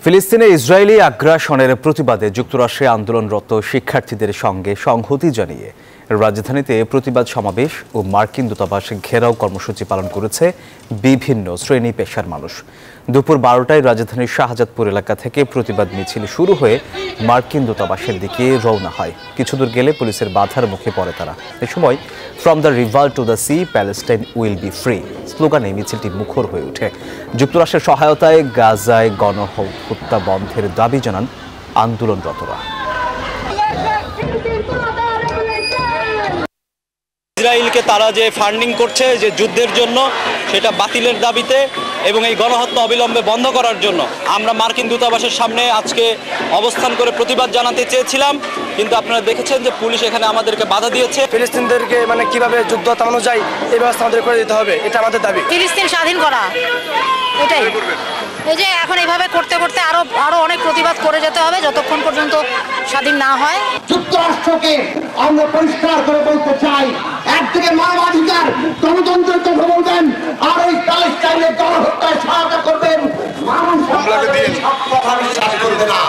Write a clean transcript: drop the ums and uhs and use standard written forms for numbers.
ফিলিস্তিনে ইসরায়েলি আগ্রাসনের প্রতিবাদে যুক্তরাষ্ট্রে আন্দোলনরত শিক্ষার্থীদের সঙ্গে সংহতি জানিয়ে রাজধানীতে প্রতিবাদ সমাবেশ ও মার্কিন দূতাবাস ঘেরাও কর্মসূচি পালন করেছে বিভিন্ন শ্রেণী পেশার মানুষ। দুপুর 12টায় রাজধানীর শাহজাদপুর এলাকা থেকে প্রতিবাদ মিছিল শুরু হয়ে মার্কিন দূতাবাসের দিকে রওনা হয়। কিছু দূর গেলে পুলিশের বাধার মুখে পড়ে তারা। এ সময় from the river to the sea Palestine will be free স্লোগানে মিছিলটি মুখর হয়ে ওঠে। যুক্তরাষ্ট্রের সহায়তায় গাজায় গণহত্যা বন্ধের দাবি জানান আন্দোলনরতরা। ইসরায়েলকে তারা যে ফান্ডিং করছে যে যুদ্ধের জন্য, সেটা বাতিলের দাবিতে এবং এই গণহত্যা অবিলম্বে বন্ধ করার জন্য আমরা মার্কিন দূতাবাসের সামনে আজকে অবস্থান করে প্রতিবাদ জানাতে চেয়েছিলাম, কিন্তু আপনারা দেখেছেন যে পুলিশ এখানে আমাদেরকে বাধা দিয়েছে। ফিলিস্তিনদেরকে কিভাবে যুদ্ধ থামানো যায় এই ব্যবস্থা আমাদের করে দিতে হবে, এটা আমাদের দাবি। ফিলিস্তিন স্বাধীন করা, এটাই। এই যে এখন এইভাবে করতে করতে আরো অনেক প্রতিবাদ করে যেতে হবে যতক্ষণ পর্যন্ত স্বাধীন না হয়। যুক্তরাষ্ট্রকে আমরা পরিষ্কার করে বলতে চাই, একদিকে মানবাধিকার গণতন্ত্রের কথা বলবেন, আর ওই প্যালেস্টাইনের গণহত্যায় সহায়তা করবেন, মানুষ সব কথা বিশ্বাস করবে না।